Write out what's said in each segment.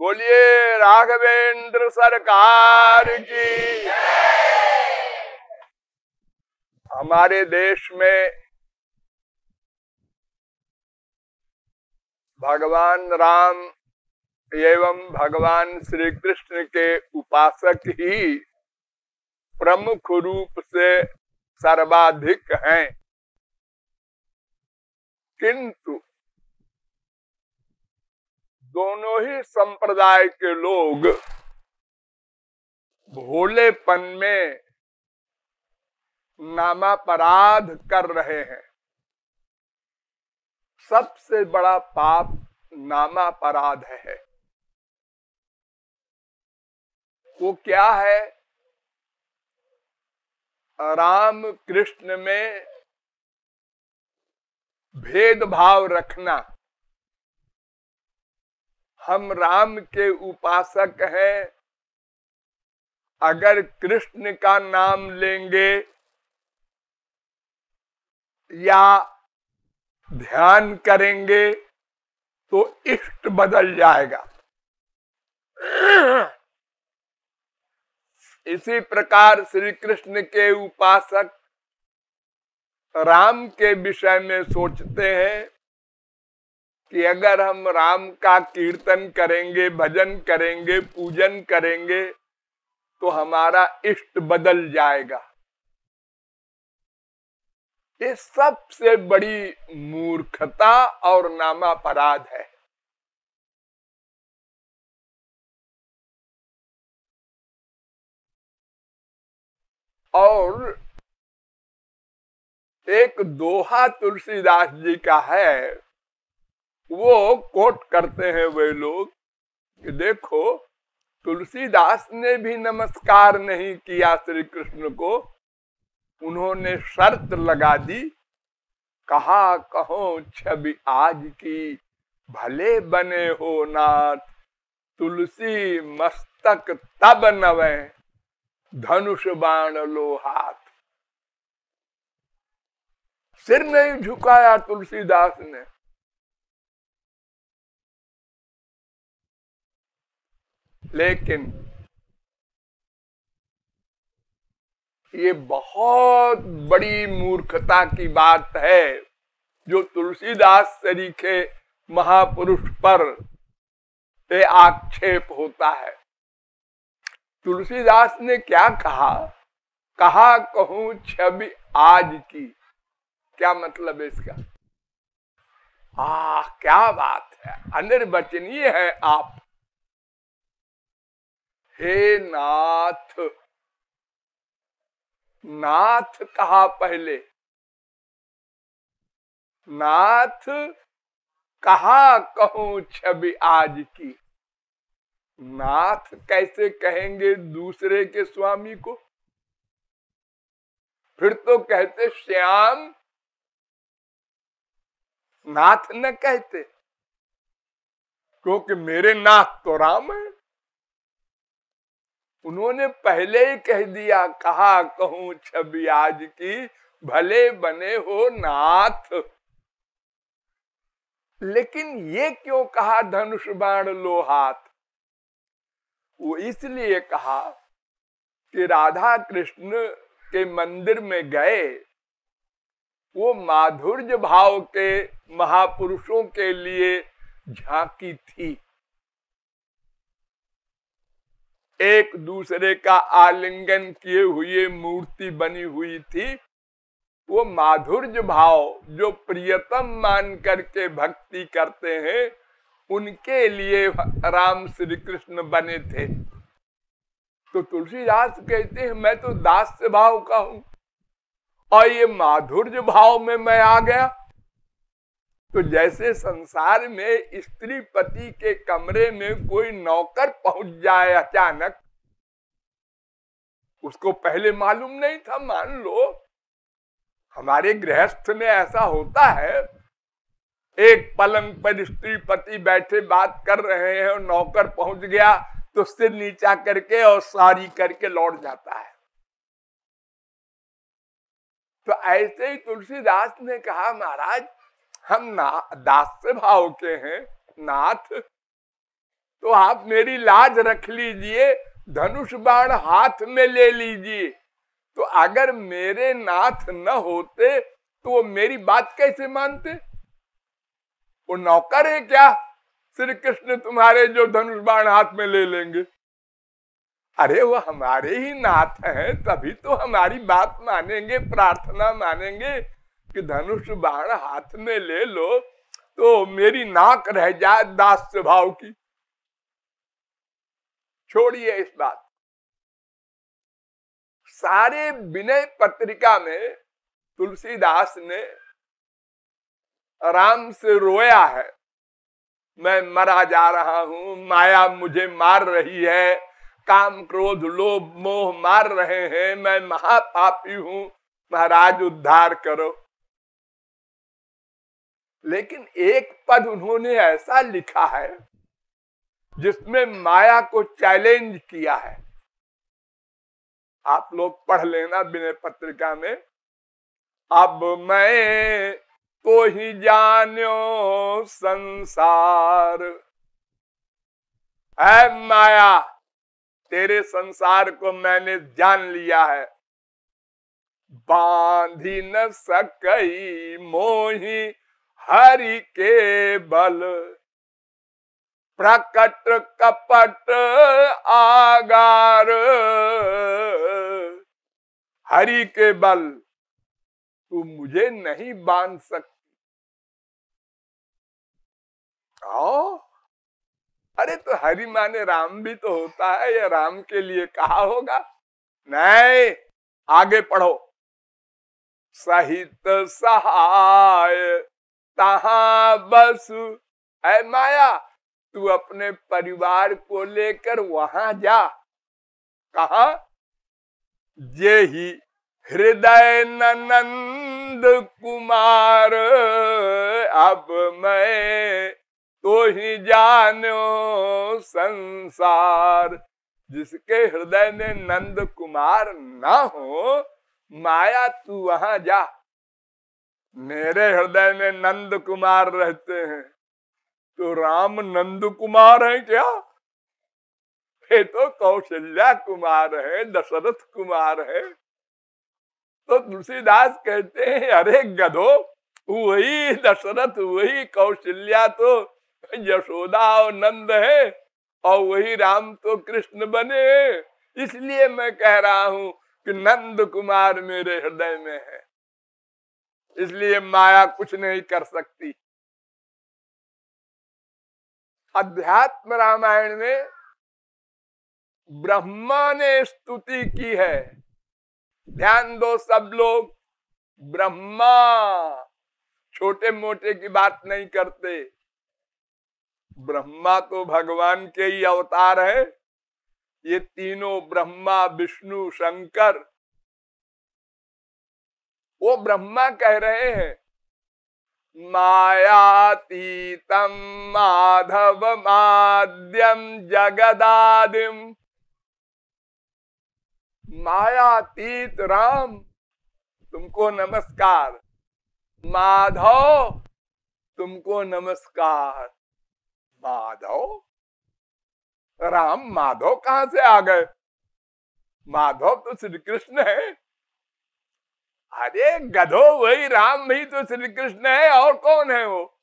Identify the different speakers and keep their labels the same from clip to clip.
Speaker 1: बोलिए राघवेंद्र सरकार की। हमारे देश में भगवान राम एवं भगवान श्री कृष्ण के उपासक ही प्रमुख रूप से सर्वाधिक हैं, किंतु दोनों ही संप्रदाय के लोग भोलेपन में नामापराध कर रहे हैं। सबसे बड़ा पाप नामापराध है। वो क्या है? राम कृष्ण में भेदभाव रखना। हम राम के उपासक हैं, अगर कृष्ण का नाम लेंगे या ध्यान करेंगे तो इष्ट बदल जाएगा। इसी प्रकार श्री कृष्ण के उपासक राम के विषय में सोचते हैं कि अगर हम राम का कीर्तन करेंगे, भजन करेंगे, पूजन करेंगे तो हमारा इष्ट बदल जाएगा। ये सबसे बड़ी मूर्खता और नामापराध है। और एक दोहा तुलसीदास जी का है, वो कोट करते हैं वे लोग कि देखो, तुलसीदास ने भी नमस्कार नहीं किया श्री कृष्ण को, उन्होंने शर्त लगा दी, कहा कहो छवि आज की, भले बने हो नाथ, तुलसी मस्तक तब नवे, धनुष बाण लो हाथ। सिर नहीं झुकाया तुलसीदास ने। लेकिन ये बहुत बड़ी मूर्खता की बात है जो तुलसीदास तरीके महापुरुष पर ये आक्षेप होता है। तुलसीदास ने क्या कहा? कहा कहूं छवि आज की। क्या मतलब है इसका? क्या बात है, अनिर्वचनीय है आप। हे नाथ, नाथ कहा पहले, नाथ कहा कहूं छवि आज की। नाथ कैसे कहेंगे दूसरे के स्वामी को? फिर तो कहते श्याम, नाथ न कहते, क्योंकि मेरे नाथ तो राम है। उन्होंने पहले ही कह दिया, कहा कहूं छवि आज की, भले बने हो नाथ। लेकिन ये क्यों कहा धनुष बाण लो हाथ? वो इसलिए कहा कि राधा कृष्ण के मंदिर में गए, वो माधुर्य भाव के महापुरुषों के लिए झांकी थी। एक दूसरे का आलिंगन किए हुए मूर्ति बनी हुई थी। वो माधुर्य भाव जो प्रियतम मान करके भक्ति करते हैं, उनके लिए राम श्री कृष्ण बने थे। तो तुलसीदास कहते हैं मैं तो दास्य भाव का हूं और ये माधुर्य भाव में मैं आ गया। तो जैसे संसार में स्त्री पति के कमरे में कोई नौकर पहुंच जाए अचानक, उसको पहले मालूम नहीं था। मान लो हमारे गृहस्थ में ऐसा होता है, एक पलंग पर स्त्री पति बैठे बात कर रहे हैं और नौकर पहुंच गया तो सिर नीचा करके और सारी करके लौट जाता है। तो ऐसे ही तुलसीदास ने कहा, महाराज हम दास्य भाव के हैं नाथ, तो आप मेरी लाज रख लीजिए, धनुष बाण हाथ में ले लीजिए। तो अगर मेरे नाथ न होते तो वो मेरी बात कैसे मानते? वो नौकर है क्या श्री कृष्ण तुम्हारे जो धनुष बाण हाथ में ले लेंगे? अरे वो हमारे ही नाथ हैं, तभी तो हमारी बात मानेंगे, प्रार्थना मानेंगे कि धनुष बाण हाथ में ले लो तो मेरी नाक रह जाए दास स्वभाव की। छोड़िए इस बात। सारे विनय पत्रिका में तुलसीदास ने राम से रोया है, मैं मरा जा रहा हूं, माया मुझे मार रही है, काम क्रोध लोभ मोह मार रहे हैं, मैं महापापी हूं, महाराज उद्धार करो। लेकिन एक पद उन्होंने ऐसा लिखा है जिसमें माया को चैलेंज किया है। आप लोग पढ़ लेना विनय पत्रिका में। अब मैं तो ही जान्यो संसार, है माया तेरे संसार को मैंने जान लिया है। बांधी न सकई मोही हरि के बल, प्रकट कपट आगार, हरि के बल तू मुझे नहीं बांध सकती। अरे तो हरि माने राम भी तो होता है, या राम के लिए कहा होगा? नहीं, आगे पढ़ो। सहित सहाय तहां बस, ऐ माया तू अपने परिवार को लेकर वहां जा। कहा? जे ही हृदय नंद कुमार, अब मैं तो ही जानो संसार। जिसके हृदय में नंद कुमार ना हो, माया तू वहां जा। मेरे हृदय में नंद कुमार रहते हैं, तो राम नंद कुमार है क्या? ये तो कौशल्या कुमार है, दशरथ कुमार है। तो तुलसीदास कहते हैं, अरे गधो, वही दशरथ वही कौशल्या तो यशोदा और नंद है, और वही राम तो कृष्ण बने। इसलिए मैं कह रहा हूं कि नंद कुमार मेरे हृदय में है, इसलिए माया कुछ नहीं कर सकती। अध्यात्म रामायण में ब्रह्मा ने स्तुति की है। ध्यान दो सब लोग, ब्रह्मा छोटे मोटे की बात नहीं करते। ब्रह्मा तो भगवान के ही अवतार है। ये तीनों ब्रह्मा विष्णु शंकर, वो ब्रह्मा कह रहे हैं मायातीतम माधव माद्यम जगदादिम। मायातीत राम तुमको नमस्कार, माधव तुमको नमस्कार। माधव? राम माधव कहां से आ गए? माधव तो श्री कृष्ण है। अरे गधो, वही राम भी तो श्री कृष्ण है, और कौन है वो?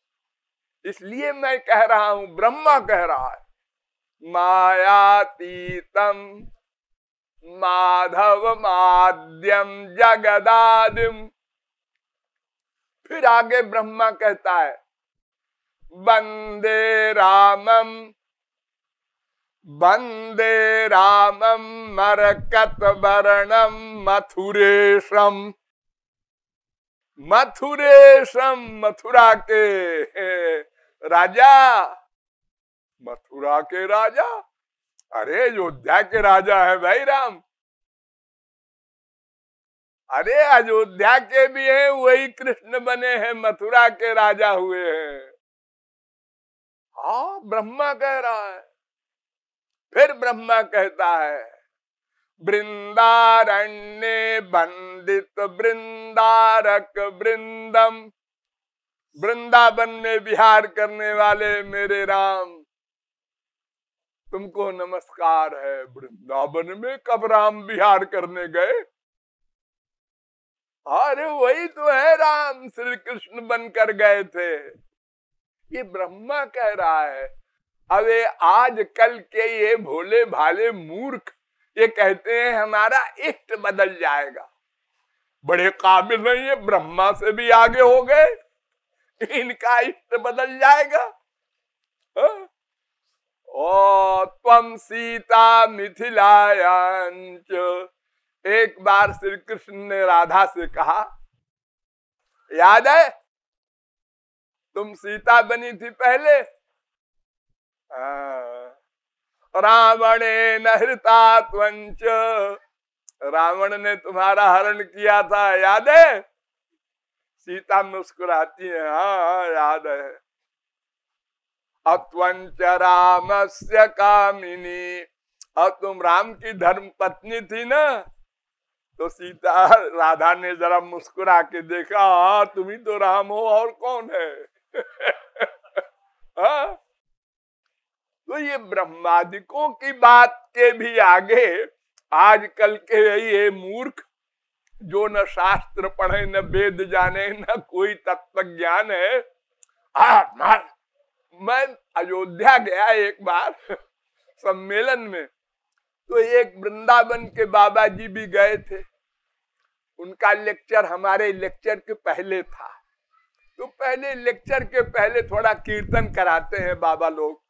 Speaker 1: इसलिए मैं कह रहा हूं, ब्रह्मा कह रहा है मायातीतम माधव माद्यम जगदादिम। फिर आगे ब्रह्मा कहता है वंदे रामम मरकत वर्णम मथुरेशम। मथुरेशम, मथुरा के राजा, मथुरा के राजा। अरे अयोध्या के राजा है भाई राम। अरे अयोध्या के भी हैं, वही कृष्ण बने हैं, मथुरा के राजा हुए हैं। हाँ, ब्रह्मा कह रहा है। फिर ब्रह्मा कहता है वृंदारण्ये बंदित वृंदारक वृंदम। वृंदावन में विहार करने वाले मेरे राम, तुमको नमस्कार है। वृंदावन में कब राम विहार करने गए? अरे वही तो है, राम श्री कृष्ण बनकर गए थे। ये ब्रह्मा कह रहा है। अबे आज कल के ये भोले भाले मूर्ख ये कहते हैं हमारा इष्ट बदल जाएगा। बड़े काबिल नहीं, ये ब्रह्मा से भी आगे हो गए, इनका इष्ट बदल जाएगा। ओ त्वम सीता मिथिलायांच। एक बार श्री कृष्ण ने राधा से कहा, याद है तुम सीता बनी थी पहले? रावणे न हृता त्वंच। रावण ने तुम्हारा हरण किया था, याद है? सीता मुस्कुराती है, हाँ याद है। अत्वंच रामस्य कामिनी। और तुम राम की धर्म पत्नी थी ना? तो सीता राधा ने जरा मुस्कुरा के देखा, हाँ तुम ही तो राम हो, और कौन है? हाँ? तो ये ब्रह्मादिकों की बात के भी आगे आजकल के ये मूर्ख जो न शास्त्र पढ़े, न वेद जाने, न कोई तत्व ज्ञान है। मैं अयोध्या गया एक बार सम्मेलन में, तो एक वृंदावन के बाबा जी भी गए थे। उनका लेक्चर हमारे लेक्चर के पहले था। तो पहले लेक्चर के पहले थोड़ा कीर्तन कराते हैं बाबा लोग।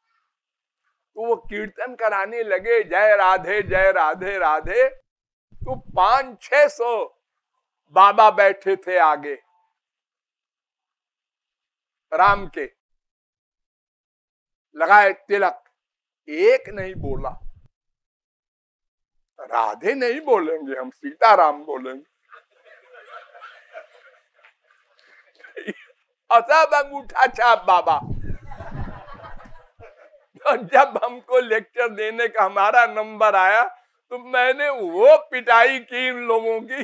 Speaker 1: तो वो कीर्तन कराने लगे, जय राधे जय राधे राधे। तो 500-600 बाबा बैठे थे आगे राम के, लगाए तिलक। एक नहीं बोला, राधे नहीं बोलेंगे, हम सीताराम बोलेंगे। सब अंगूठा छाप बाबा। तो जब हमको लेक्चर देने का हमारा नंबर आया, तो मैंने वो पिटाई की इन लोगों की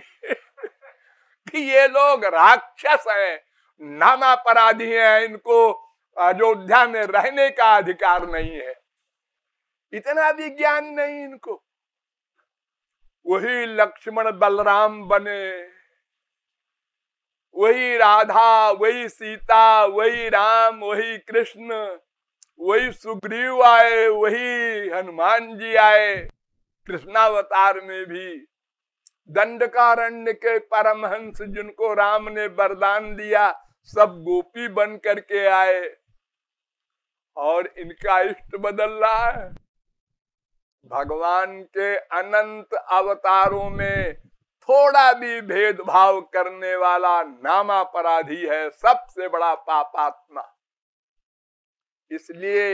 Speaker 1: कि ये लोग राक्षस हैं, नामापराधी हैं, इनको अयोध्या में रहने का अधिकार नहीं है। इतना भी ज्ञान नहीं इनको। वही लक्ष्मण बलराम बने, वही राधा, वही सीता, वही राम, वही कृष्ण, वही सुग्रीव आए, वही हनुमान जी आए कृष्णावतार में भी। दंडकारण्य के परमहंस जिनको राम ने वरदान दिया, सब गोपी बन करके आए, और इनका इष्ट बदल रहा है। भगवान के अनंत अवतारों में थोड़ा भी भेदभाव करने वाला नामापराधी है, सबसे बड़ा पापात्मा। इसलिए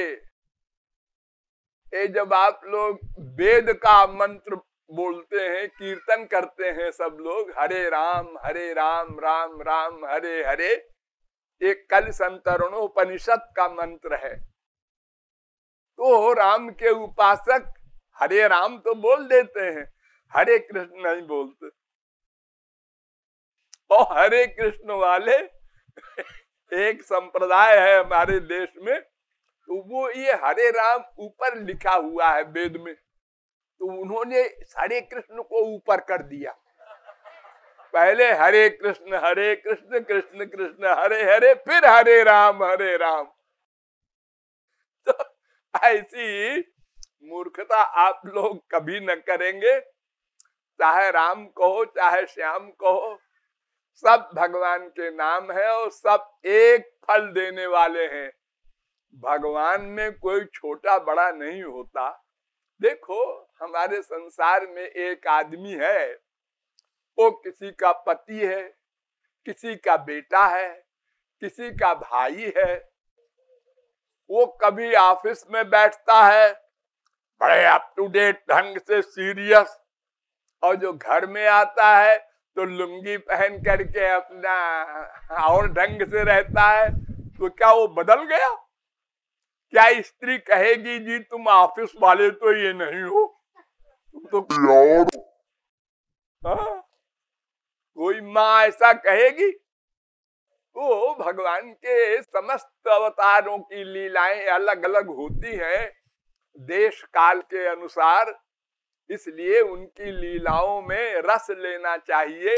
Speaker 1: ये जब आप लोग वेद का मंत्र बोलते हैं, कीर्तन करते हैं सब लोग, हरे राम राम राम हरे हरे, एक कल संतरणोपनिषद का मंत्र है। तो राम के उपासक हरे राम तो बोल देते हैं, हरे कृष्ण नहीं बोलते। और हरे कृष्ण वाले एक संप्रदाय है हमारे देश में, तो वो ये हरे राम ऊपर लिखा हुआ है वेद में, तो उन्होंने हरे कृष्ण को ऊपर कर दिया। पहले हरे कृष्ण कृष्ण कृष्ण हरे हरे, फिर हरे राम। तो ऐसी मूर्खता आप लोग कभी न करेंगे। चाहे राम कहो चाहे श्याम कहो, सब भगवान के नाम है और सब एक फल देने वाले हैं। भगवान में कोई छोटा बड़ा नहीं होता। देखो हमारे संसार में एक आदमी है, वो किसी का पति है, किसी का बेटा है, किसी का भाई है। वो कभी ऑफिस में बैठता है बड़े अप टू डेट ढंग से सीरियस, और जो घर में आता है तो लुंगी पहन करके अपना और ढंग से रहता है। तो क्या वो बदल गया? क्या स्त्री कहेगी जी तुम ऑफिस वाले तो ये नहीं हो, तुम तो और हाँ? कोई माँ ऐसा कहेगी? तो भगवान के समस्त अवतारों की लीलाएं अलग अलग होती हैं। देश काल के अनुसार, इसलिए उनकी लीलाओं में रस लेना चाहिए।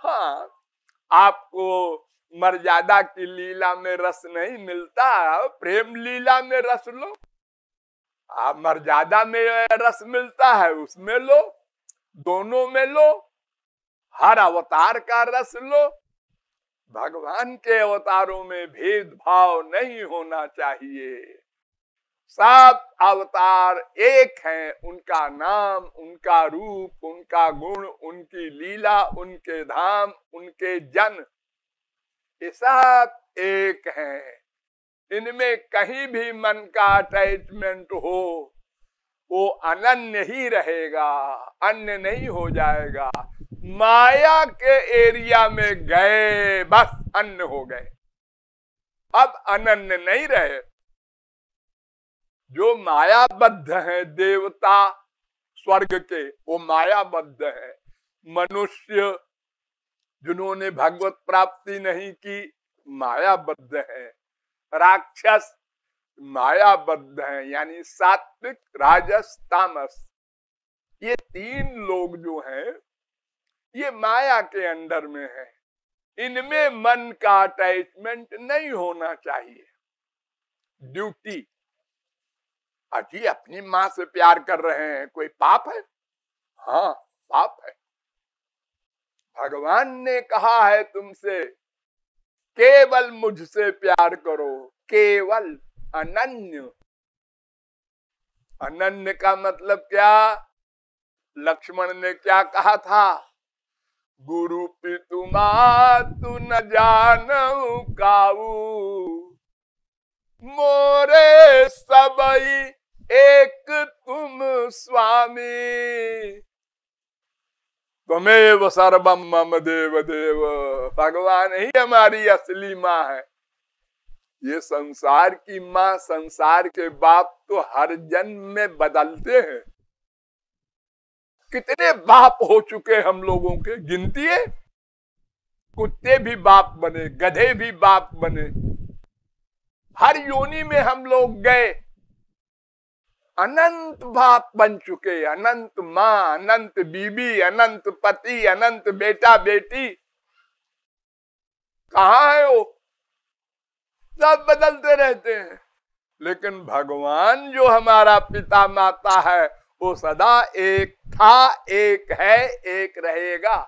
Speaker 1: हाँ, आपको मर्यादा की लीला में रस नहीं मिलता, प्रेम लीला में रस लो। आप मर्यादा में रस मिलता है, उसमें लो, दोनों में लो, हर अवतार का रस लो। भगवान के अवतारों में भेदभाव नहीं होना चाहिए। सब अवतार एक हैं, उनका नाम, उनका रूप, उनका गुण, उनकी लीला, उनके धाम, उनके जन, ये सब एक हैं। इनमें कहीं भी मन का अटैचमेंट हो, वो अनन्य ही रहेगा, अन्य नहीं हो जाएगा। माया के एरिया में गए, बस अन्य हो गए, अब अनन्य नहीं रहे। जो मायाबद्ध हैं देवता स्वर्ग के, वो मायाबद्ध हैं। मनुष्य जिन्होंने भगवत प्राप्ति नहीं की, मायाबद्ध हैं। राक्षस मायाबद्ध हैं, यानी सात्विक, राजस, तामस। ये तीन लोग जो हैं, ये माया के अंडर में है। इनमें मन का अटैचमेंट नहीं होना चाहिए। ड्यूटी, अजी अपनी माँ से प्यार कर रहे हैं, कोई पाप है? हाँ, पाप है। भगवान ने कहा है तुमसे केवल मुझसे प्यार करो, केवल, अनन्य। अनन्य का मतलब क्या? लक्ष्मण ने क्या कहा था? गुरु पितु मातु न जानऊ काऊ, मोरे सबई एक तुम स्वामी, त्वमेव सर्वम मम देव देव। भगवान ही हमारी असली माँ है। ये संसार की माँ, संसार के बाप तो हर जन्म में बदलते हैं। कितने बाप हो चुके हम लोगों के, गिनती है? कुत्ते भी बाप बने, गधे भी बाप बने, हर योनि में हम लोग गए। अनंत बाप बन चुके, अनंत माँ, अनंत बीबी, अनंत पति, अनंत बेटा बेटी। कहाँ है वो? सब बदलते रहते हैं। लेकिन भगवान जो हमारा पिता माता है, वो सदा एक था, एक है, एक रहेगा।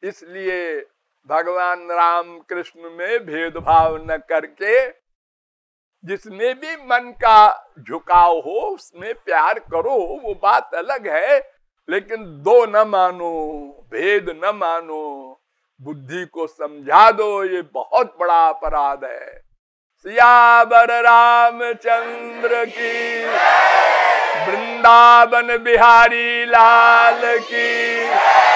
Speaker 1: इसलिए भगवान राम कृष्ण में भेदभाव न करके, जिसमें भी मन का झुकाव हो उसमें प्यार करो, वो बात अलग है। लेकिन दो न मानो, भेद न मानो, बुद्धि को समझा दो, ये बहुत बड़ा अपराध है। सियावर रामचंद्र की, वृंदावन बिहारी लाल की।